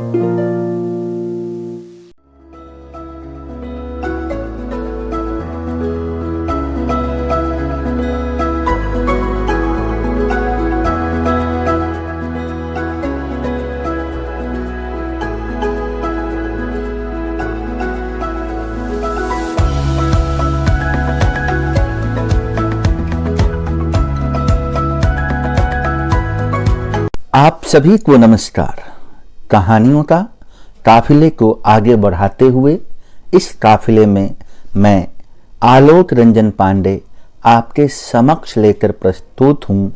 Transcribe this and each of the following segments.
आप सभी को नमस्कार। कहानियों का काफिले को आगे बढ़ाते हुए इस काफिले में मैं आलोक रंजन पांडे आपके समक्ष लेकर प्रस्तुत हूँ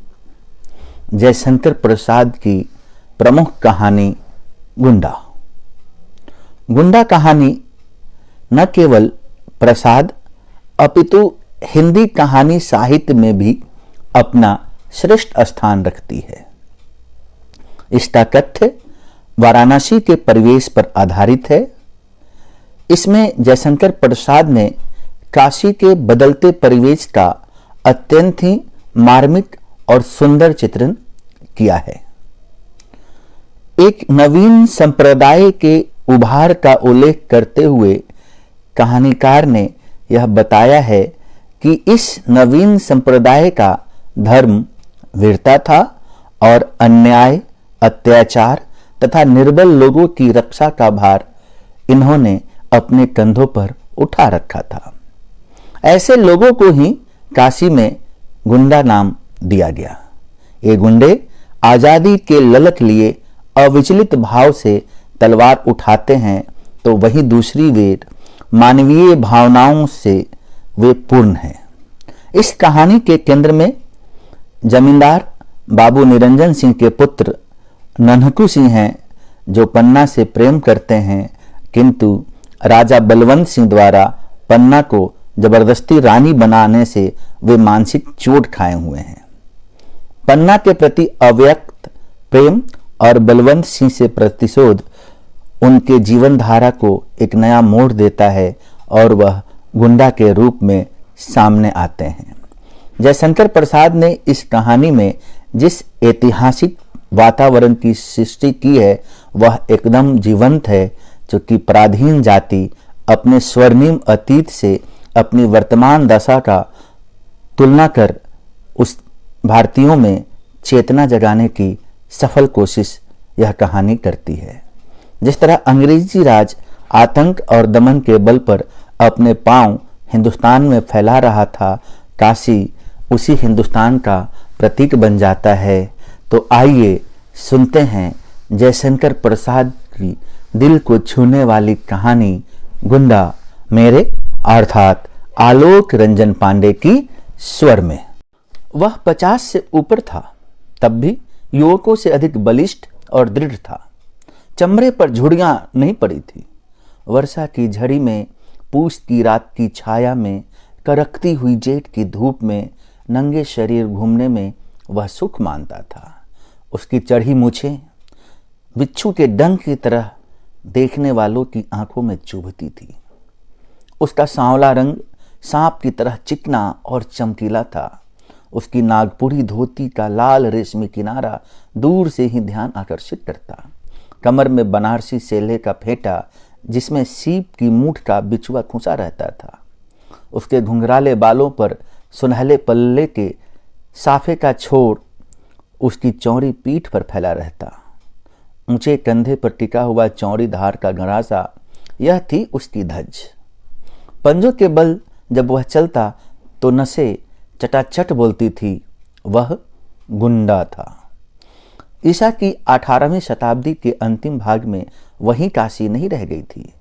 जयशंकर प्रसाद की प्रमुख कहानी गुंडा। गुंडा कहानी न केवल प्रसाद अपितु हिंदी कहानी साहित्य में भी अपना श्रेष्ठ स्थान रखती है। इसका तथ्य वाराणसी के परिवेश पर आधारित है। इसमें जयशंकर प्रसाद ने काशी के बदलते परिवेश का अत्यंत ही मार्मिक और सुंदर चित्रण किया है। एक नवीन संप्रदाय के उभार का उल्लेख करते हुए कहानीकार ने यह बताया है कि इस नवीन संप्रदाय का धर्म वीरता था और अन्याय, अत्याचार तथा निर्बल लोगों की रक्षा का भार इन्होंने अपने कंधों पर उठा रखा था। ऐसे लोगों को ही काशी में गुंडा नाम दिया गया। ये गुंडे आजादी के ललक लिए अविचलित भाव से तलवार उठाते हैं, तो वहीं दूसरी वेर मानवीय भावनाओं से वे पूर्ण हैं। इस कहानी के केंद्र में जमींदार बाबू निरंजन सिंह के पुत्र नन्हकू सिंह हैं, जो पन्ना से प्रेम करते हैं, किंतु राजा बलवंत सिंह द्वारा पन्ना को जबरदस्ती रानी बनाने से वे मानसिक चोट खाए हुए हैं। पन्ना के प्रति अव्यक्त प्रेम और बलवंत सिंह से प्रतिशोध उनके जीवन धारा को एक नया मोड़ देता है और वह गुंडा के रूप में सामने आते हैं। जयशंकर प्रसाद ने इस कहानी में जिस ऐतिहासिक वातावरण की सृष्टि की है वह एकदम जीवंत है, जो कि पराधीन जाति अपने स्वर्णिम अतीत से अपनी वर्तमान दशा का तुलना कर उस भारतीयों में चेतना जगाने की सफल कोशिश यह कहानी करती है। जिस तरह अंग्रेजी राज आतंक और दमन के बल पर अपने पांव हिंदुस्तान में फैला रहा था, काशी उसी हिंदुस्तान का प्रतीक बन जाता है। तो आइए सुनते हैं जयशंकर प्रसाद की दिल को छूने वाली कहानी गुंडा मेरे अर्थात आलोक रंजन पांडे की स्वर में। वह 50 से ऊपर था, तब भी युवकों से अधिक बलिष्ठ और दृढ़ था। चमड़े पर झुर्रियां नहीं पड़ी थी। वर्षा की झड़ी में, पूस की रात की छाया में, करकती हुई जेठ की धूप में नंगे शरीर घूमने में वह सुख मानता था। उसकी चढ़ी मूछें बिच्छू के डंक की तरह देखने वालों की आंखों में चुभती थी। उसका सांवला रंग सांप की तरह चिकना और चमकीला था। उसकी नागपुरी धोती का लाल रेशमी किनारा दूर से ही ध्यान आकर्षित करता। कमर में बनारसी सेले का फेंटा, जिसमें सीप की मूठ का बिछुआ खुंसा रहता था। उसके घुंघराले बालों पर सुनहले पल्ले के साफे का छोर उसकी चौड़ी पीठ पर फैला रहता। ऊंचे कंधे पर टिका हुआ चौड़ी धार का गरासा, यह थी उसकी धज। पंजों के बल जब वह चलता तो नसें चटाचट बोलती थी। वह गुंडा था। ईसा की 18वीं शताब्दी के अंतिम भाग में वही काशी नहीं रह गई थी,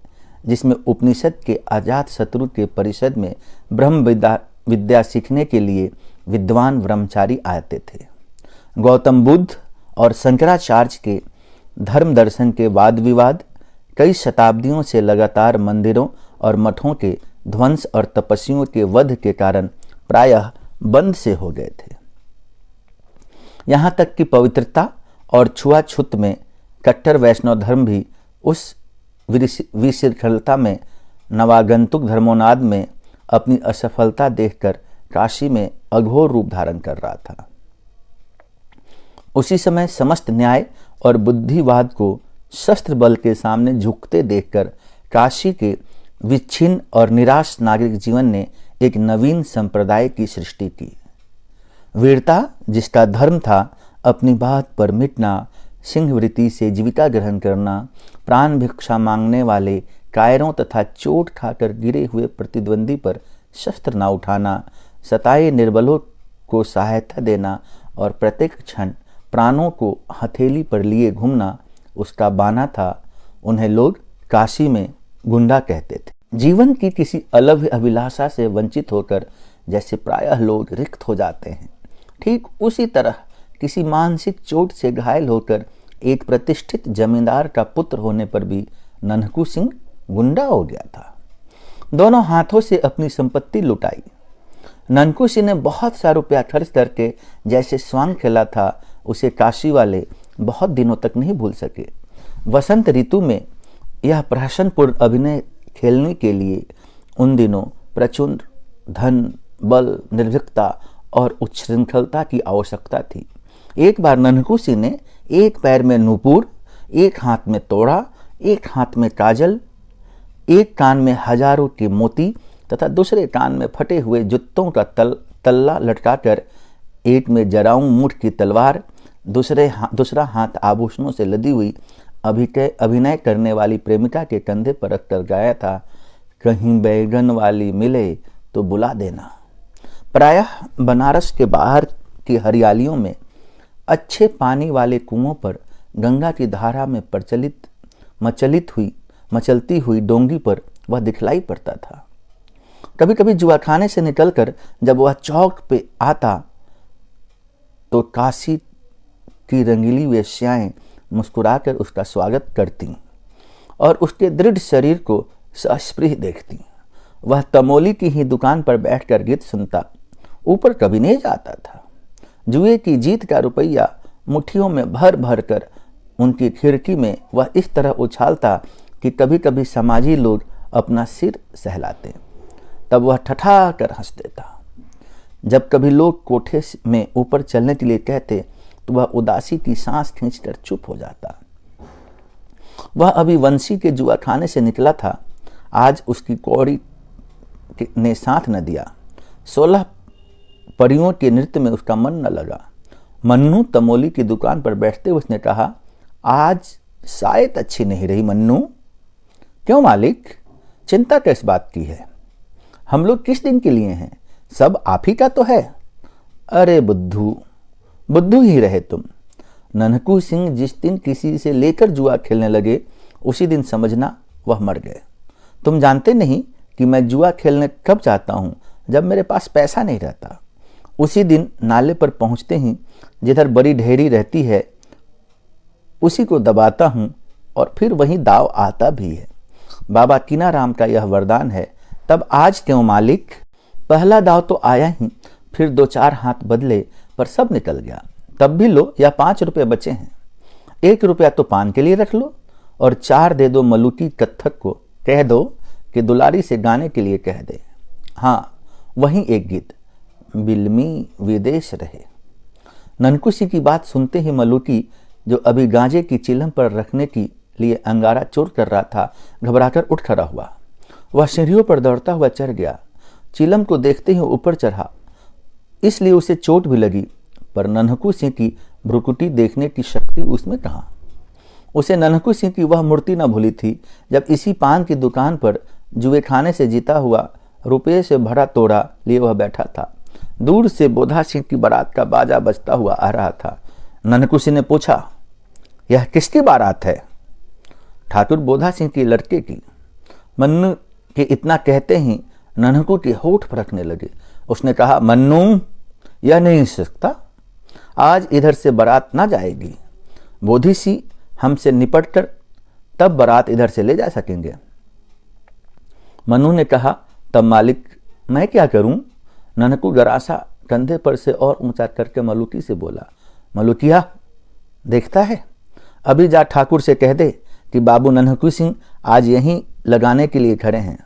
जिसमें उपनिषद के अजात शत्रु के परिषद में ब्रह्म विद्या सीखने के लिए विद्वान ब्रह्मचारी आते थे। गौतम बुद्ध और शंकराचार्य के धर्म दर्शन के वाद विवाद कई शताब्दियों से लगातार मंदिरों और मठों के ध्वंस और तपस्वियों के वध के कारण प्रायः बंद से हो गए थे। यहाँ तक कि पवित्रता और छुआछूत में कट्टर वैष्णव धर्म भी उस विशृंखलता में नवागंतुक धर्मोन्माद में अपनी असफलता देखकर काशी में अघोर रूप धारण कर रहा था। उसी समय समस्त न्याय और बुद्धिवाद को शस्त्र बल के सामने झुकते देखकर काशी के विच्छिन्न और निराश नागरिक जीवन ने एक नवीन संप्रदाय की सृष्टि की। वीरता जिसका धर्म था अपनी बात पर मिटना, सिंहवृत्ति से जीविका ग्रहण करना, प्राण भिक्षा मांगने वाले कायरों तथा चोट खाकर गिरे हुए प्रतिद्वंदी पर शस्त्र न उठाना, सताए निर्बलों को सहायता देना और प्रत्येक क्षण प्राणों को हथेली पर लिए घूमना उसका बाना था। उन्हें लोग काशी में गुंडा कहते थे। जीवन की किसी अलभ्य अभिलाषा से वंचित होकर जैसे प्रायः लोग रिक्त हो जाते हैं, ठीक उसी तरह किसी मानसिक चोट से घायल होकर एक प्रतिष्ठित जमींदार का पुत्र होने पर भी ननकू सिंह गुंडा हो गया था। दोनों हाथों से अपनी संपत्ति लुटाई। ननकू सिंह ने बहुत सा रुपया खर्च करके जैसे स्वांग खेला था, उसे काशी वाले बहुत दिनों तक नहीं भूल सके। वसंत ऋतु में यह प्रहसनपूर्ण अभिनय खेलने के लिए उन दिनों प्रचुर धन, बल, निर्भीकता और उच्छृंखलता की आवश्यकता थी। एक बार ननकू सिंह ने एक पैर में नूपुर, एक हाथ में तोड़ा, एक हाथ में काजल, एक कान में हजारों के मोती तथा दूसरे कान में फटे हुए जूतों का तल्ला लटकाकर, एक में जराऊं मूठ की तलवार, दूसरा हाथ आभूषणों से लदी हुई अभिनय करने वाली प्रेमिका के कंधे पर रखकर गाया था, कहीं बैगन वाली मिले तो बुला देना। प्रायः बनारस के बाहर की हरियालियों में अच्छे पानी वाले कुओं पर गंगा की धारा में मचलती हुई डोंगी पर वह दिखलाई पड़ता था। कभी कभी जुआखाने से निकलकर जब वह चौक पे आता तो काशी की रंगीली वेश्याएं मुस्कुराकर उसका स्वागत करती और उसके दृढ़ शरीर को सस्पृह देखती। वह तमोली की ही दुकान पर बैठकर गीत सुनता, ऊपर कभी नहीं जाता था। जुए की जीत का रुपया मुट्ठियों में भर भर कर उनकी खिड़की में वह इस तरह उछालता कि कभी कभी समाजी लोग अपना सिर सहलाते, तब वह ठठा कर हंस देता। जब कभी लोग कोठे में ऊपर चलने के लिए कहते तो वह उदासी की सांस खींचकर चुप हो जाता। वह अभी वंशी के जुआखाने से निकला था। आज उसकी कौड़ी ने साथ न दिया। 16 परियों के नृत्य में उसका मन न लगा। मन्नू तमोली की दुकान पर बैठते उसने कहा, आज शायद अच्छी नहीं रही मन्नू। क्यों मालिक, चिंता किस बात की है? हम लोग किस दिन के लिए हैं? सब आप ही का तो है। अरे बुद्धू ही रहे तुम। ननकू सिंह जिस दिन किसी से लेकर जुआ खेलने लगे उसी दिन समझना वह मर गए। तुम जानते नहीं कि मैं जुआ खेलने कब जाता हूं? जब मेरे पास पैसा नहीं रहता। उसी दिन नाले पर पहुंचते ही जिधर बड़ी ढेरी रहती है उसी को दबाता हूं और फिर वहीं दाव आता भी है। बाबा कीनाराम का यह वरदान है। तब आज क्यों मालिक? पहला दाव तो आया ही, फिर 2-4 हाथ बदले पर सब निकल गया। तब भी लो या 5 रुपये बचे हैं। 1 रुपया तो पान के लिए रख लो और 4 दे दो मलुकी कत्थक को। कह दो कि दुलारी से गाने के लिए कह दे। हाँ, वहीं एक गीत, बिलमी विदेश रहे। ननकू सिंह की बात सुनते ही मलुकी, जो अभी गांजे की चिलम पर रखने के लिए अंगारा चोर कर रहा था, घबराकर उठ खड़ा हुआ। वह सीढ़ियों पर दौड़ता हुआ चढ़ गया। चिलम को देखते ही ऊपर चढ़ा, इसलिए उसे चोट भी लगी, पर ननकू सिंह की भ्रुकुटी देखने की शक्ति उसमें कहाँ। उसे ननकू सिंह की वह मूर्ति न भूली थी जब इसी पान की दुकान पर जुए खाने से जीता हुआ रुपये से भरा तोड़ा लिए वह बैठा था। दूर से बोधा सिंह की बारात का बाजा बजता हुआ आ रहा था। ननकू सिंह ने पूछा, यह किसकी बारात है? ठाकुर बोधा सिंह की लड़के की। मन्नू के इतना कहते ही ननकू के होठ फड़कने लगे। उसने कहा, मन्नू, यह नहीं सकता। आज इधर से बारात ना जाएगी। बोधी सिंह हमसे निपट कर तब बारात इधर से ले जा सकेंगे। मन्नू ने कहा, तब मालिक मैं क्या करूं? ननकू गरासा कंधे पर से और ऊंचा करके मलुकी से बोला, मलुकिया देखता है, अभी जा ठाकुर से कह दे कि बाबू ननकू सिंह आज यहीं लगाने के लिए खड़े हैं,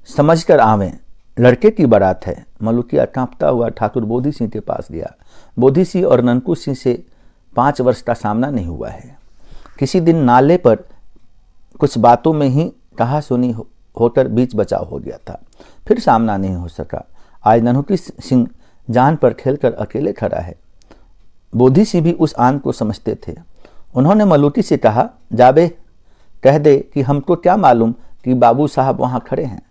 समझ कर आवें, लड़के की बारात है। मलुकिया कांपता हुआ ठाकुर बोधी सिंह के पास गया। बोधी सिंह और ननकू सिंह से 5 वर्ष का सामना नहीं हुआ है। किसी दिन नाले पर कुछ बातों में ही कहा सुनी होकर बीच बचाव हो गया था, फिर सामना नहीं हो सका। आज ननहुकी सिंह जान पर खेलकर अकेले खड़ा है। बोधी सिंह भी उस आन को समझते थे। उन्होंने मलूटी से कहा, जाबे कह दे कि हमको क्या मालूम कि बाबू साहब वहाँ खड़े हैं।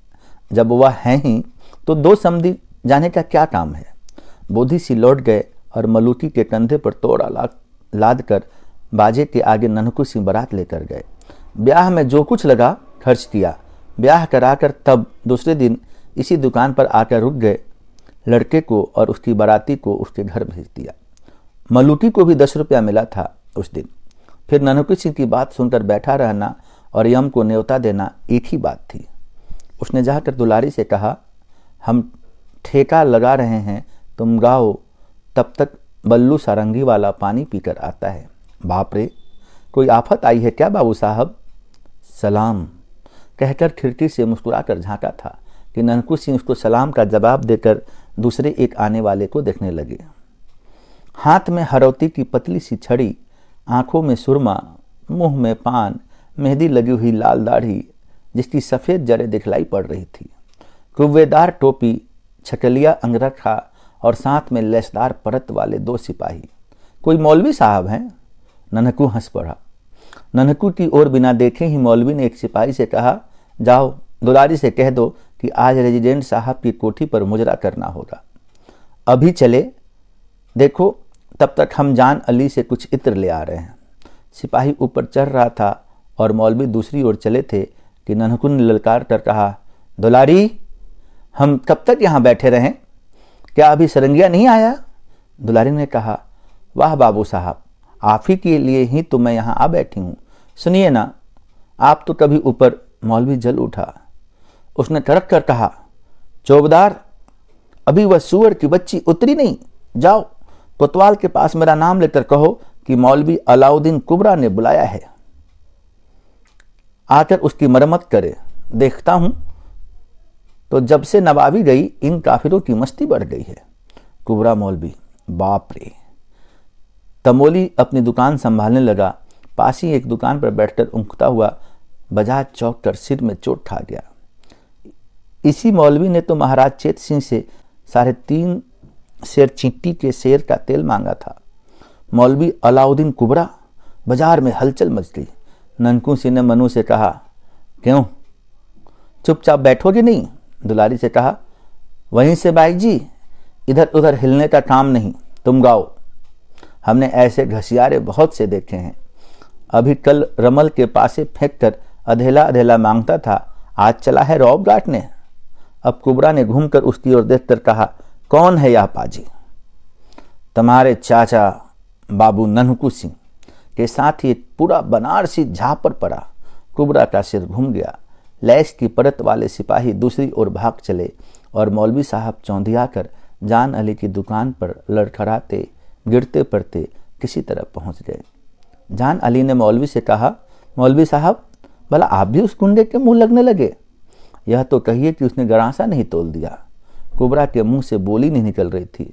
जब वह हैं ही तो दो समधी जाने का क्या काम है। बोधी सिंह लौट गए और मलूटी के कंधे पर तोड़ा लाद कर बाजे के आगे ननकू सिंह बारात लेकर गए। ब्याह में जो कुछ लगा खर्च किया। ब्याह कराकर तब दूसरे दिन इसी दुकान पर आकर रुक गए। लड़के को और उसकी बाराती को उसके घर भेज दिया। मलूटी को भी 10 रुपया मिला था उस दिन। फिर ननकू सिंह की बात सुनकर बैठा रहना और यम को न्योता देना एक ही बात थी। उसने जाकर दुलारी से कहा, हम ठेका लगा रहे हैं, तुम गाओ, तब तक बल्लू सारंगी वाला पानी पीकर आता है। बाप रे, कोई आफत आई है क्या बाबू साहब? सलाम कहकर खिड़की से मुस्कुराकर झांका था कि ननकू सिंह उसको सलाम का जवाब देकर दूसरे एक आने वाले को देखने लगे। हाथ में हरौती की पतली सी छड़ी, आंखों में सुरमा, मुंह में पान, मेहंदी लगी हुई लाल दाढ़ी जिसकी सफ़ेद जड़ें दिखलाई पड़ रही थी, कुव्वेदार टोपी, छकलिया अंगरखा और साथ में लेसदार परत वाले 2 सिपाही। कोई मौलवी साहब हैं? ननकू हंस पड़ा। ननकू की ओर बिना देखे ही मौलवी ने एक सिपाही से कहा, जाओ दुलारी से कह दो कि आज रेजिडेंट साहब की कोठी पर मुजरा करना होगा। अभी चले, देखो तब तक हम जान अली से कुछ इत्र ले आ रहे हैं। सिपाही ऊपर चढ़ रहा था और मौलवी दूसरी ओर चले थे कि ननकू ने ललकार कर कहा, दुलारी, हम कब तक यहाँ बैठे रहें? क्या अभी सरंगिया नहीं आया? दुलारी ने कहा, वाह बाबू साहब, आप ही के लिए ही तो मैं यहाँ आ बैठी हूँ। सुनिए ना, आप तो कभी ऊपर। मौलवी जल उठा। उसने कड़क कर कहा, चौबदार, अभी वह सुअर की बच्ची उतरी नहीं। जाओ कोतवाल के पास मेरा नाम लेकर कहो कि मौलवी अलाउद्दीन कुबरा ने बुलाया है, आकर उसकी मरम्मत करे। देखता हूं तो जब से नवाबी गई इन काफिरों की मस्ती बढ़ गई है। कुबरा मौलवी, बाप रे। तमोली अपनी दुकान संभालने लगा। पास ही एक दुकान पर बैठकर ऊँघता हुआ बजाज चौक कर सिर में चोट खा गया। इसी मौलवी ने तो महाराज चेत सिंह से 3.5 सेर चींटी के शेर का तेल मांगा था। मौलवी अलाउद्दीन कुबरा, बाजार में हलचल मच गई। ननकू सिंह ने मनु से कहा, क्यों चुपचाप बैठोगे नहीं? दुलारी से कहा, वहीं से बाई जी, इधर उधर हिलने का काम नहीं, तुम गाओ। हमने ऐसे घसियारे बहुत से देखे हैं। अभी कल रमल के पासे फेंक कर अधेला अधेला मांगता था, आज चला है रौब गाटने। अब कुबरा ने घूमकर उसकी ओर देखकर कहा, कौन है यह पाजी? तुम्हारे चाचा बाबू ननकू सिंह। के साथ ही एक पूरा बनारसी झापर पड़ा। कुबरा का सिर घूम गया। लैस की परत वाले सिपाही दूसरी ओर भाग चले और मौलवी साहब चौंधिया कर जान अली की दुकान पर लड़खड़ाते गिरते पड़ते किसी तरह पहुंच गए। जान अली ने मौलवी से कहा, मौलवी साहब, भला आप भी उस गुंडे के मुंह लगने लगे? यह तो कहिए कि उसने गरासा नहीं तोल दिया। कुबरा के मुंह से बोली नहीं निकल रही थी।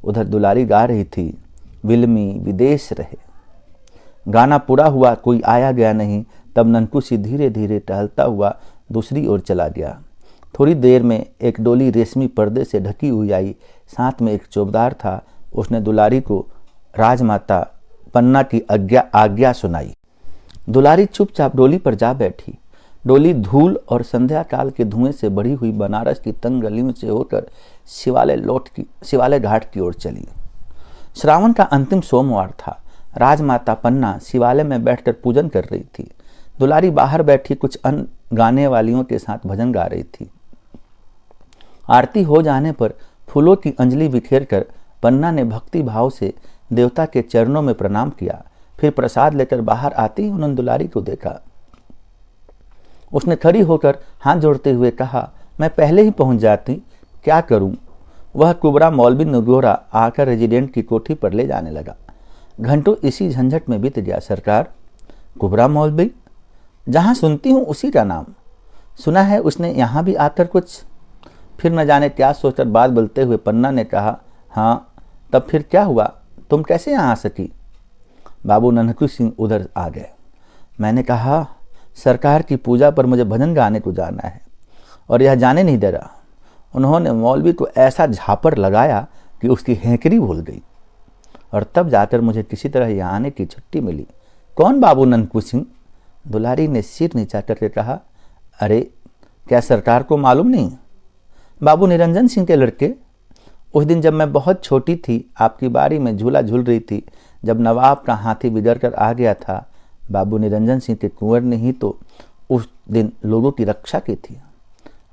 उधर दुलारी गा रही थी, विलमी विदेश रहे। गाना पूरा हुआ, कोई आया गया नहीं। तब ननकू सिंह धीरे धीरे टहलता हुआ दूसरी ओर चला गया। थोड़ी देर में एक डोली रेशमी पर्दे से ढकी हुई आई। साथ में एक चौबदार था। उसने दुलारी को राजमाता पन्ना की आज्ञा सुनाई। दुलारी चुपचाप डोली पर जा बैठी। डोली धूल और संध्या काल के धुएं से भरी हुई बनारस की तंग गलियों से होकर शिवालय घाट की ओर चली। श्रावण का अंतिम सोमवार था। राजमाता पन्ना शिवालय में बैठकर पूजन कर रही थी। दुलारी बाहर बैठी कुछ अन्य गाने वालियों के साथ भजन गा रही थी। आरती हो जाने पर फूलों की अंजलि बिखेर कर पन्ना ने भक्ति भाव से देवता के चरणों में प्रणाम किया। फिर प्रसाद लेकर बाहर आते ही उन्होंने दुलारी को देखा। उसने खड़ी होकर हाथ जोड़ते हुए कहा, मैं पहले ही पहुंच जाती, क्या करूं? वह कुबरा मौलवी नगोरा आकर रेजिडेंट की कोठी पर ले जाने लगा। घंटों इसी झंझट में बीत गया। सरकार, कुबरा मौलवी, जहां सुनती हूं उसी का नाम। सुना है उसने यहां भी आकर कुछ। फिर न जाने क्या सोचकर बात बोलते हुए पन्ना ने कहा, हाँ, तब फिर क्या हुआ? तुम कैसे यहाँ आ सकी? बाबू ननकू सिंह उधर आ गए। मैंने कहा, सरकार की पूजा पर मुझे भजन गाने को जाना है और यह जाने नहीं दे रहा। उन्होंने मौलवी को ऐसा झापड़ लगाया कि उसकी हेंकरी भूल गई और तब जाकर मुझे किसी तरह यहाँ आने की छुट्टी मिली। कौन बाबू ननकू सिंह? दुलारी ने सिर नीचा करके कहा, अरे क्या सरकार को मालूम नहीं? बाबू निरंजन सिंह के लड़के। उस दिन जब मैं बहुत छोटी थी, आपकी बाड़ी में झूला झूल रही थी, जब नवाब का हाथी बिगड़ कर आ गया था, बाबू निरंजन सिंह के कुंवर ने ही तो उस दिन लोगों की रक्षा की थी।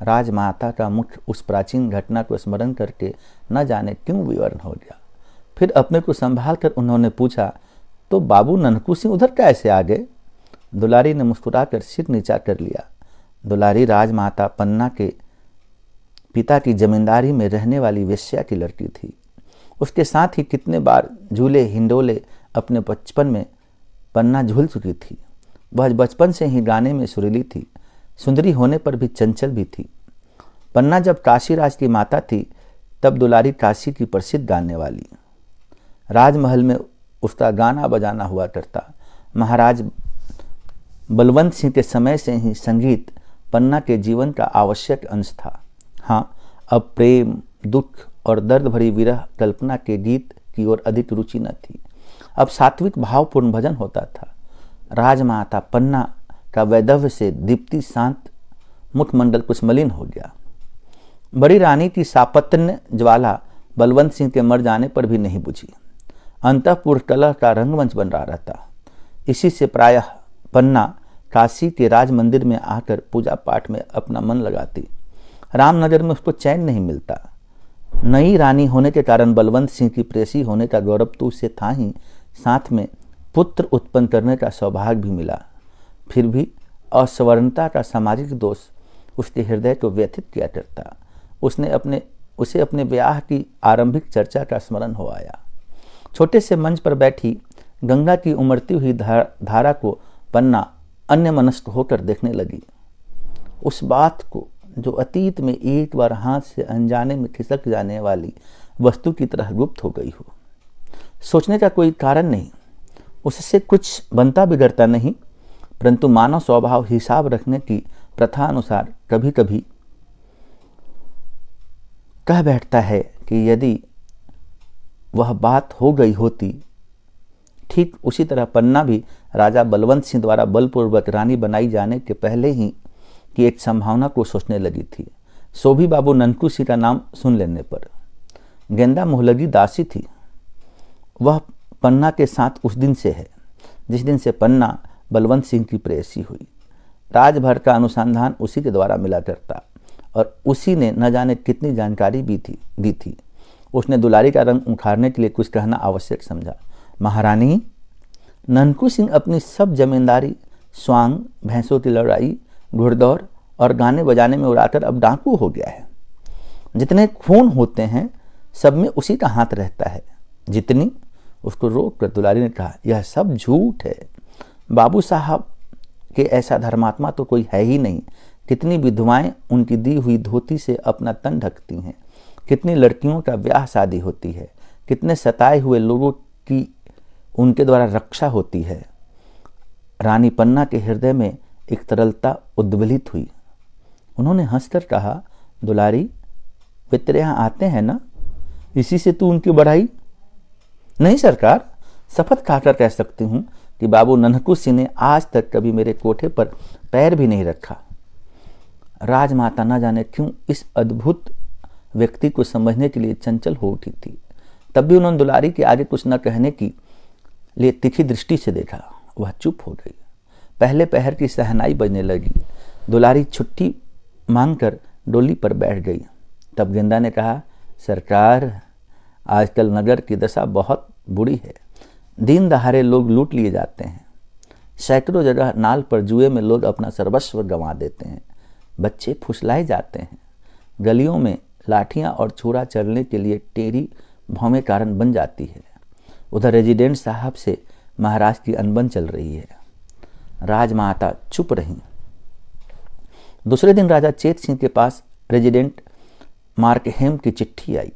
राजमाता का मुख उस प्राचीन घटना को स्मरण करके न जाने क्यों विवर्ण हो गया। फिर अपने को संभाल कर उन्होंने पूछा, तो बाबू ननकू सिंह उधर कैसे आ गए? दुलारी ने मुस्कुराकर सिर नीचा कर लिया। दुलारी राजमाता पन्ना के पिता की जमींदारी में रहने वाली वेश्या की लड़की थी। उसके साथ ही कितने बार झूले हिंडोले अपने बचपन में पन्ना झूल चुकी थी। वह बचपन से ही गाने में सुरीली थी, सुंदरी होने पर भी चंचल भी थी। पन्ना जब काशीराज की माता थी, तब दुलारी काशी की प्रसिद्ध गाने वाली। राजमहल में उसका गाना बजाना हुआ करता। महाराज बलवंत सिंह के समय से ही संगीत पन्ना के जीवन का आवश्यक अंश था। हाँ, अब प्रेम, दुख और दर्द भरी विरह कल्पना के गीत की ओर अधिक रुचि न थी। अब सात्विक भावपूर्ण भजन होता था। राजमाता पन्ना का वैधव्य से दीप्ति शांत मुखमंडल कुछ मलिन हो गया। बड़ी रानी की सापत्न्य ज्वाला बलवंत सिंह के मर जाने पर भी नहीं बुझी। अंतःपुर कलह का रंगमंच बन रहा रहता। इसी से प्रायः पन्ना काशी के राज मंदिर में आकर पूजा पाठ में अपना मन लगाती। रामनगर में उसको चैन नहीं मिलता। नई रानी होने के कारण बलवंत सिंह की प्रेसी होने का गौरव तो उसे था ही, साथ में पुत्र उत्पन्न करने का सौभाग्य भी मिला। फिर भी असवर्णता का सामाजिक दोष उसके हृदय को व्यथित किया करता। उसे अपने ब्याह की आरंभिक चर्चा का स्मरण हो आया। छोटे से मंच पर बैठी गंगा की उमड़ती हुई धारा को पन्ना अन्यमनस्क होकर देखने लगी। उस बात को जो अतीत में एक बार हाथ से अनजाने में खिसक जाने वाली वस्तु की तरह गुप्त हो गई हो। सोचने का कोई कारण नहीं, उससे कुछ बनता बिगड़ता नहीं, परंतु मानव स्वभाव हिसाब रखने की प्रथा अनुसार कभी कभी कह बैठता है कि यदि वह बात हो गई होती। ठीक उसी तरह पन्ना भी राजा बलवंत सिंह द्वारा बलपूर्वक रानी बनाई जाने के पहले ही की एक संभावना को सोचने लगी थी। सो भी बाबू ननकू सिंह का नाम सुन लेने पर। गेंदा मुहलगी दासी थी। वह पन्ना के साथ उस दिन से है जिस दिन से पन्ना बलवंत सिंह की प्रेयसी हुई। राजभर का अनुसंधान उसी के द्वारा मिला करता और उसी ने न जाने कितनी जानकारी भी दी थी। उसने दुलारी का रंग उखाड़ने के लिए कुछ कहना आवश्यक समझा। महारानी, ननकू सिंह अपनी सब जमींदारी, स्वांग, भैंसों की लड़ाई, घुड़दौड़ और गाने बजाने में उड़ाकर अब डाकू हो गया है। जितने खून होते हैं सब में उसी का हाथ रहता है। जितनी उसको रोक कर दुलारी ने कहा, यह सब झूठ है। बाबू साहब के ऐसा धर्मात्मा तो कोई है ही नहीं। कितनी विधवाएं उनकी दी हुई धोती से अपना तन ढकती हैं। कितनी लड़कियों का ब्याह शादी होती है। कितने सताए हुए लोगों की उनके द्वारा रक्षा होती है। रानी पन्ना के हृदय में एक तरलता उद्वेलित हुई। उन्होंने हंसकर कहा, दुलारी, वे तेरे यहाँ आते हैं ना, इसी से तू उनकी बढ़ाई? नहीं सरकार, शपथ खाकर कह सकती हूँ कि बाबू ननकू सिंह ने आज तक कभी मेरे कोठे पर पैर भी नहीं रखा। राजमाता न जाने क्यों इस अद्भुत व्यक्ति को समझने के लिए चंचल हो उठी थी। तब भी उन्होंने दुलारी के आगे कुछ न कहने की लिए तीखी दृष्टि से देखा। वह चुप हो गई। पहले पहर की सहनाई बजने लगी। दुलारी छुट्टी मांगकर डोली पर बैठ गई। तब गेंदा ने कहा, सरकार, आजकल नगर की दशा बहुत बुरी है। दिन दहाड़े लोग लूट लिए जाते हैं। सैकड़ों जगह नाल पर जुए में लोग अपना सर्वस्व गंवा देते हैं। बच्चे फुसलाए जाते हैं। गलियों में लाठियां और छुरा चलने के लिए टेढ़ी भौमें कारण बन जाती है। उधर रेजिडेंट साहब से महाराज की अनबन चल रही है। राजमाता चुप रहीं। दूसरे दिन राजा चेत सिंह के पास रेजिडेंट मार्कहेम की चिट्ठी आई,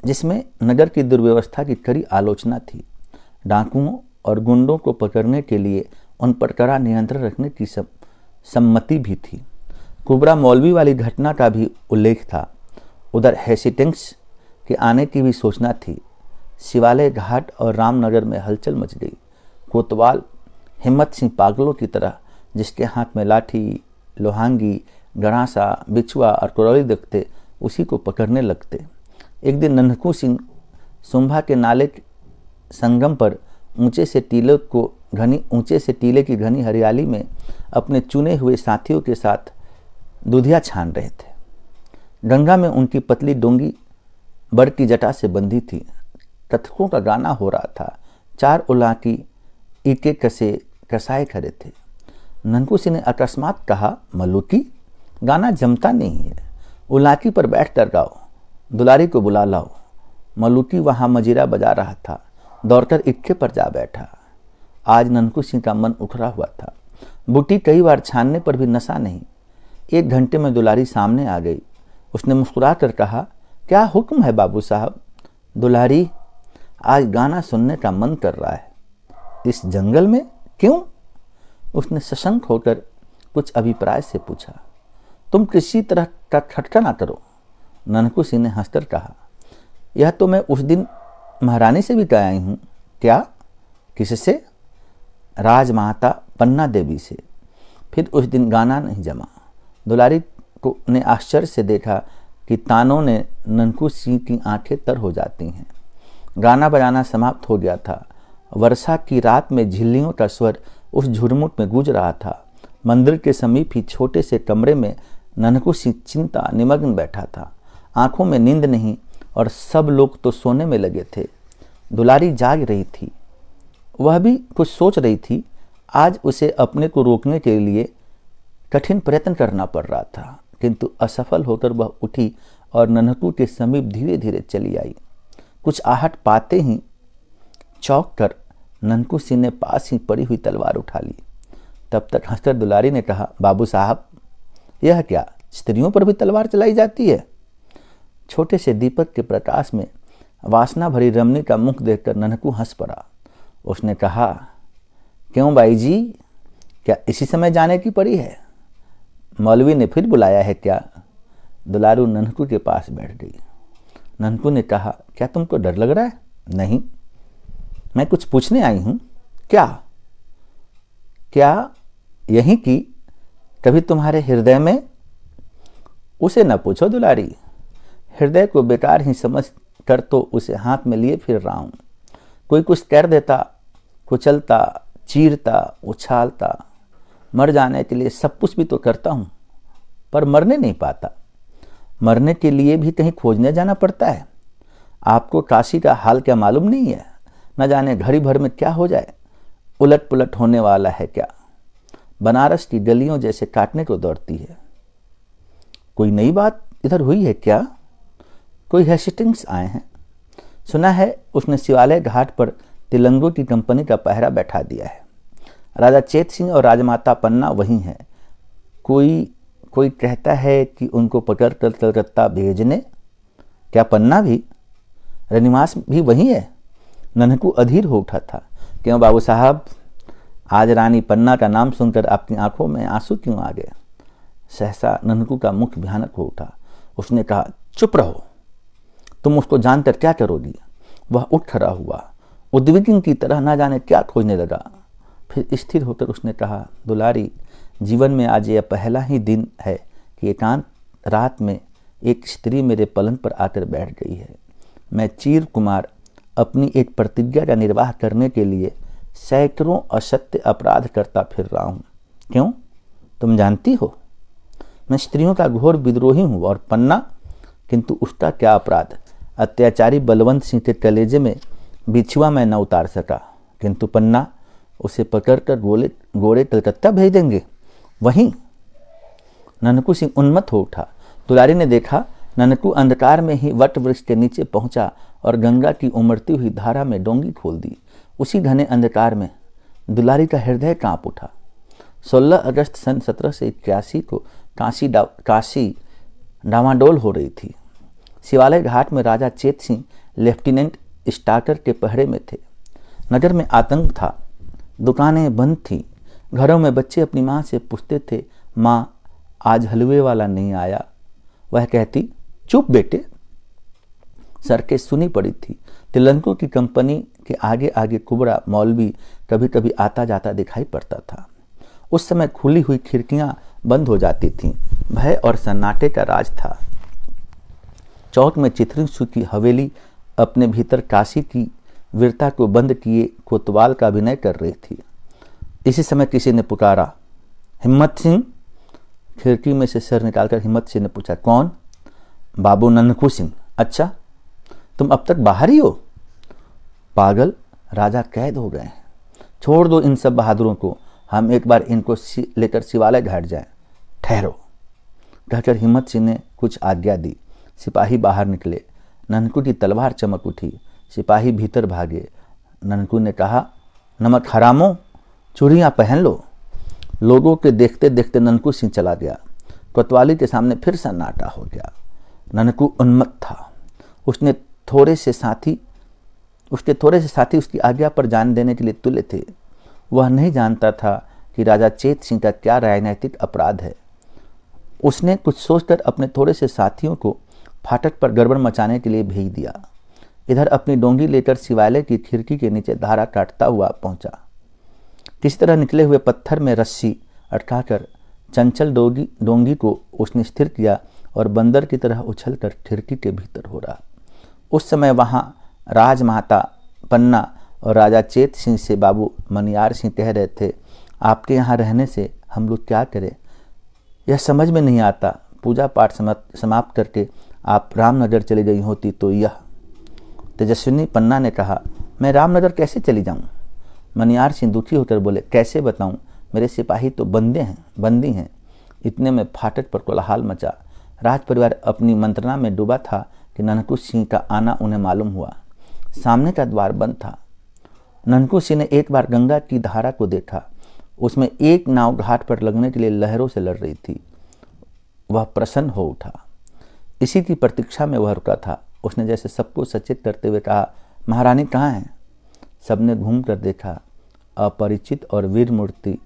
जिसमें नगर की दुर्व्यवस्था की कड़ी आलोचना थी। डाकुओं और गुंडों को पकड़ने के लिए उन पर कड़ा नियंत्रण रखने की सम्मति भी थी। कुबरा मौलवी वाली घटना का भी उल्लेख था। उधर हेस्टिंग्स के आने की भी सूचना थी। शिवालय घाट और रामनगर में हलचल मच गई। कोतवाल हिम्मत सिंह पागलों की तरह, जिसके हाथ में लाठी, लोहांगी, गड़ासा, बिछुआ और करौली दिखते, उसी को पकड़ने लगते। एक दिन नन्हकू सिंह सुंभा के नाले के संगम पर ऊंचे से टीले की घनी हरियाली में अपने चुने हुए साथियों के साथ दूधिया छान रहे थे। गंगा में उनकी पतली डोंगी बड़ की जटा से बंधी थी। कथकों का गाना हो रहा था। 4 उलाकी ईके कसाए खड़े थे। ननकू सिंह ने अकस्मात कहा, मल्लुकी, गाना जमता नहीं है, उलाकी पर बैठ कर गाओ, दुलारी को बुला लाओ। मल्लुकी वहाँ मजीरा बजा रहा था, दौड़कर इक्के पर जा बैठा। आज ननकू सिंह का मन उखड़ा हुआ था। बूटी कई बार छानने पर भी नशा नहीं। 1 घंटे में दुलारी सामने आ गई। उसने मुस्कुरा कर कहा, क्या हुक्म है बाबू साहब? दुलारी, आज गाना सुनने का मन कर रहा है। इस जंगल में? क्यों? उसने सशंक होकर कुछ अभिप्राय से पूछा। तुम किसी तरह का खटका ना करो। ननकू सिंह ने हंसकर कहा, यह तो मैं उस दिन महारानी से भी कह आई हूँ। क्या? किससे? राजमाता पन्ना देवी से। फिर उस दिन गाना नहीं जमा। दुलारी को ने आश्चर्य से देखा कि तानों ने ननकू सिंह की आंखें तर हो जाती हैं। गाना बजाना समाप्त हो गया था। वर्षा की रात में झिल्लियों का स्वर उस झुरमुट में गूंज रहा था। मंदिर के समीप ही छोटे से कमरे में ननकू सिंह चिंता निमग्न बैठा था। आंखों में नींद नहीं और सब लोग तो सोने में लगे थे। दुलारी जाग रही थी। वह भी कुछ सोच रही थी। आज उसे अपने को रोकने के लिए कठिन प्रयत्न करना पड़ रहा था, किंतु असफल होकर वह उठी और ननकू के समीप धीरे धीरे चली आई। कुछ आहट पाते ही चौंक कर ननकू सिंह ने पास ही पड़ी हुई तलवार उठा ली। तब तक हंसकर दुलारी ने कहा, बाबू साहब, यह क्या, स्त्रियों पर भी तलवार चलाई जाती है? छोटे से दीपक के प्रकाश में वासना भरी रमणी का मुख देखकर ननकू हंस पड़ा। उसने कहा, क्यों बाई जी, क्या इसी समय जाने की पड़ी है? मौलवी ने फिर बुलाया है क्या? दुलारू ननकू के पास बैठ गई। ननकू ने कहा, क्या तुमको डर लग रहा है? नहीं, मैं कुछ पूछने आई हूं। क्या? क्या यही कि कभी तुम्हारे हृदय में? उसे न पूछो दुलारी। हृदय को बेकार ही समझ कर तो उसे हाथ में लिए फिर रहा हूं। कोई कुछ कर देता, कुचलता, चीरता, उछालता, मर जाने के लिए सब कुछ भी तो करता हूं, पर मरने नहीं पाता। मरने के लिए भी कहीं खोजने जाना पड़ता है। आपको काशी का हाल क्या मालूम नहीं है? न जाने घड़ी भर में क्या हो जाए। उलट पुलट होने वाला है क्या? बनारस की गलियों जैसे काटने को दौड़ती है। कोई नई बात इधर हुई है क्या? कोई हेस्टिंग्स आए हैं? सुना है उसने शिवालय घाट पर तिलंगों की कंपनी का पहरा बैठा दिया है। राजा चेत सिंह और राजमाता पन्ना वहीं हैं। कोई कहता है कि उनको पकड़ कर कलकत्ता भेजने। क्या पन्ना भी? रनिवास भी वहीं है? ननकू अधीर हो उठा था। क्यों बाबू साहब, आज रानी पन्ना का नाम सुनकर आपकी आंखों में आंसू क्यों आ गए? सहसा ननकू का मुख भयानक हो उठा। उसने कहा, चुप रहो, तुम उसको जानकर क्या करोगी? वह उठ खड़ा हुआ, उद्विग्न की तरह न जाने क्या खोजने लगा। फिर स्थिर होकर उसने कहा, दुलारी, जीवन में आज यह पहला ही दिन है कि एकांत रात में एक स्त्री मेरे पलंग पर आकर बैठ गई है। मैं चीर कुमार अपनी एक प्रतिज्ञा का निर्वाह करने के लिए सैकड़ों असत्य अपराध करता फिर रहा हूँ। क्यों? तुम जानती हो, मैं स्त्रियों का घोर विद्रोही हूँ। और पन्ना, किंतु उसका क्या अपराध? अत्याचारी बलवंत सिंह के कलेजे में बिछुआ मैं न उतार सका, किंतु पन्ना उसे पकड़कर गोरे कलकत्ता भेज देंगे। वहीं ननकू सिंह उन्मत्त हो उठा। दुलारी ने देखा ननकू अंधकार में ही वट वृक्ष के नीचे पहुंचा और गंगा की उमड़ती हुई धारा में डोंगी खोल दी। उसी घने अंधकार में दुलारी का हृदय कांप उठा। 16 अगस्त सन 1781 को काशी डामाडोल हो रही थी। शिवालय घाट में राजा चेत सिंह लेफ्टिनेंट स्टाकर के पहरे में थे। नगर में आतंक था। दुकानें बंद थीं। घरों में बच्चे अपनी माँ से पूछते थे, माँ आज हलवे वाला नहीं आया। वह कहती, चुप बेटे। सड़कें सुनी पड़ी थी। तिलंकों की कंपनी के आगे आगे कुबड़ा मौलवी कभी कभी आता जाता दिखाई पड़ता था। उस समय खुली हुई खिड़कियां बंद हो जाती थीं। भय और सन्नाटे का राज था। चौक में चित्रिंसु की हवेली अपने भीतर काशी की वीरता को बंद किए कोतवाल का अभिनय कर रही थी। इसी समय किसी ने पुकारा, हिम्मत सिंह। खिड़की में से सर निकालकर हिम्मत सिंह ने पूछा, कौन? बाबू ननकू सिंह। अच्छा, तुम अब तक बाहर ही हो? पागल, राजा कैद हो गए हैं। छोड़ दो इन सब बहादुरों को, हम एक बार इनको लेकर शिवालय घाट जाएं। ठहरो, कहकर हिम्मत सिंह ने कुछ आज्ञा दी। सिपाही बाहर निकले। ननकू की तलवार चमक उठी। सिपाही भीतर भागे। ननकू ने कहा, नमक हरामो, चूड़ियाँ पहन लो। लोगों के देखते देखते ननकू सिंह चला गया। कोतवाली के सामने फिर सन्नाटा हो गया। ननकू उन्मत्त था। उसके थोड़े से साथी उसकी आज्ञा पर जान देने के लिए तुले थे। वह नहीं जानता था कि राजा चेत सिंह का क्या राजनैतिक अपराध है। उसने कुछ सोचकर अपने थोड़े से साथियों को फाटक पर गड़बड़ मचाने के लिए भेज दिया। इधर अपनी डोंगी लेकर शिवालय की खिड़की के नीचे धारा काटता हुआ पहुंचा। किसी तरह निकले हुए पत्थर में रस्सी अटकाकर चंचल डोंगी को उसने स्थिर किया और बंदर की तरह उछलकर खिड़की के भीतर हो रहा। उस समय वहां राजमाता पन्ना और राजा चेत सिंह से बाबू मनियार सिंह कह रहे थे, आपके यहाँ रहने से हम लोग क्या करें, यह समझ में नहीं आता। पूजा पाठ समाप्त करके आप रामनगर चली गई होती तो यह। तेजस्विनी पन्ना ने कहा, मैं रामनगर कैसे चली जाऊं? मनियार सिंह दुखी होकर बोले, कैसे बताऊं, मेरे सिपाही तो बंदी हैं। इतने में फाटक पर कोलाहल मचा। राज परिवार अपनी मंत्रणा में डूबा था कि ननकू सिंह का आना उन्हें मालूम हुआ। सामने का द्वार बंद था। ननकू सिंह ने एक बार गंगा की धारा को देखा। उसमें एक नाव घाट पर लगने के लिए लहरों से लड़ रही थी। वह प्रसन्न हो उठा। इसी की प्रतीक्षा में वह रुका था। उसने जैसे सबको सचेत करते हुए कहा, महारानी कहाँ हैं? सबने घूम कर देखा। अपरिचित और वीर मूर्ति,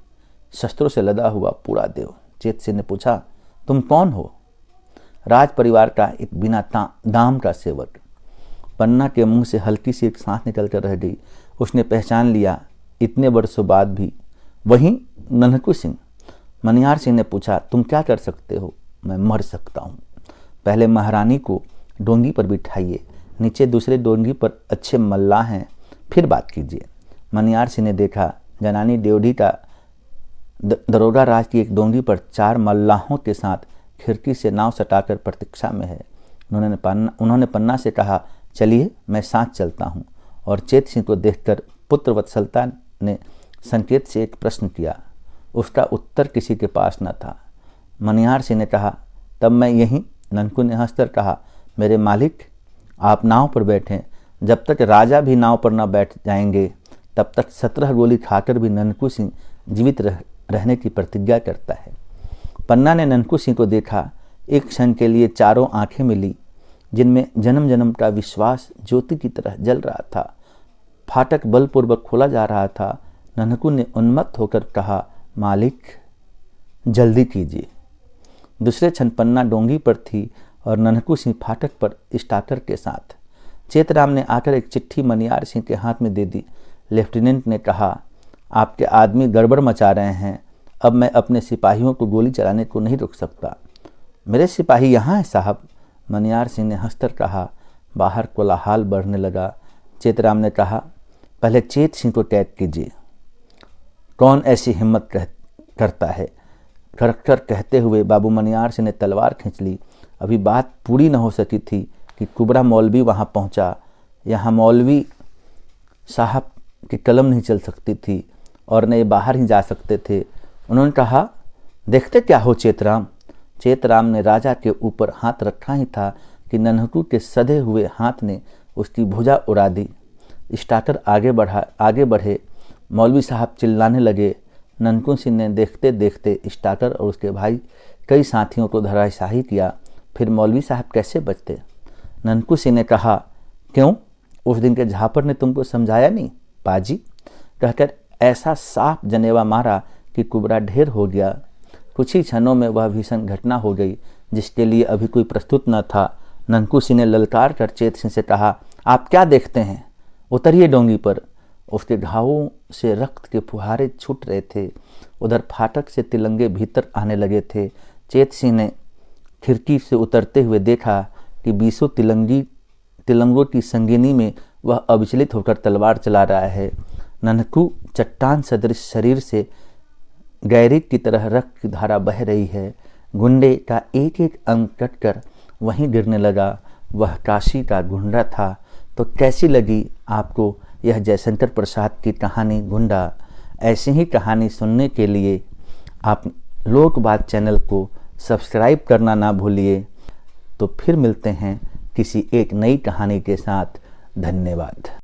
शस्त्रों से लदा हुआ पूरा देव। चेत सिंह ने पूछा, तुम कौन हो? राज परिवार का एक बिना दाम का सेवक। पन्ना के मुंह से हल्की सी एक सांस निकल कर रह गई। उसने पहचान लिया, इतने वर्षों बाद भी वही ननकू सिंह। मनियार सिंह ने पूछा, तुम क्या कर सकते हो? मैं मर सकता हूँ। पहले महारानी को डोंगी पर बिठाइए, नीचे दूसरे डोंगी पर अच्छे मल्लाह हैं, फिर बात कीजिए। मनियार सिंह ने देखा, जनानी ड्योढ़ी का दरोगा राज की एक डोंगी पर 4 मल्लाहों के साथ खिड़की से नाव सटाकर प्रतीक्षा में है। उन्होंने पन्ना से कहा, चलिए मैं साथ चलता हूँ। और चेत सिंह को देखकर पुत्र वत्सलता ने संकेत से एक प्रश्न किया। उसका उत्तर किसी के पास न था। मनियार सिंह ने कहा, तब मैं यहीं। ननकू ने हंसकर कहा, मेरे मालिक, आप नाव पर बैठें। जब तक राजा भी नाव पर न बैठ जाएंगे तब तक 17 गोली खाकर भी ननकू सिंह जीवित रहने की प्रतिज्ञा करता है। पन्ना ने ननकू सिंह को देखा। एक क्षण के लिए चारों आंखें मिली, जिनमें जन्म जन्म का विश्वास ज्योति की तरह जल रहा था। फाटक बलपूर्वक खोला जा रहा था। ननकू ने उन्मत्त होकर कहा, मालिक जल्दी कीजिए। दूसरे क्षण पन्ना डोंगी पर थी और ननकू सिंह फाटक पर स्टार्टर के साथ। चेतराम ने आकर एक चिट्ठी मनियार सिंह के हाथ में दे दी। लेफ्टिनेंट ने कहा, आपके आदमी गड़बड़ मचा रहे हैं। अब मैं अपने सिपाहियों को गोली चलाने को नहीं रोक सकता। मेरे सिपाही यहाँ हैं साहब, मनियार सिंह ने हंसकर कहा। बाहर कोलाहल बढ़ने लगा। चेतराम ने कहा, पहले चेत सिंह को कैद कीजिए। कौन ऐसी हिम्मत करता है? कर कहते हुए बाबू मनियार सिंह ने तलवार खींच ली। अभी बात पूरी न हो सकी थी कि कुबड़ा मौलवी वहाँ पहुँचा। यहाँ मौलवी साहब की कलम नहीं चल सकती थी और न ये बाहर ही जा सकते थे। उन्होंने कहा, देखते क्या हो चेतराम। चेतराम ने राजा के ऊपर हाथ रखा ही था कि ननकू के सधे हुए हाथ ने उसकी भुजा उड़ा दी। स्टार्टर आगे बढ़े। मौलवी साहब चिल्लाने लगे। ननकू सिंह ने देखते देखते स्टार्टर और उसके भाई कई साथियों को धराशाही किया। फिर मौलवी साहब कैसे बचते? ननकू सिंह ने कहा, क्यों, उस दिन के झापर ने तुमको समझाया नहीं पाजी? कहकर ऐसा साफ जनेवा मारा कि कुबरा ढेर हो गया। कुछ ही क्षणों में वह भीषण घटना हो गई जिसके लिए अभी कोई प्रस्तुत न था। ननकू सिंह ने ललकार कर चेत सिंह से कहा, आप क्या देखते हैं, उतरिए डोंगी पर। उसके घावों से रक्त के फुहारे छूट रहे थे। उधर फाटक से तिलंगे भीतर आने लगे थे। चेत सिंह ने खिड़की से उतरते हुए देखा कि 20 तिलंगों की संगिनी में वह अविचलित होकर तलवार चला रहा है। ननकू चट्टान सदृश शरीर से गैरिक की तरह रक्त की धारा बह रही है। गुंडे का एक एक अंग कटकर वहीं गिरने लगा। वह काशी का गुंडा था। तो कैसी लगी आपको यह जयशंकर प्रसाद की कहानी गुंडा? ऐसी ही कहानी सुनने के लिए आप लोकबात चैनल को सब्सक्राइब करना ना भूलिए। तो फिर मिलते हैं किसी एक नई कहानी के साथ। धन्यवाद।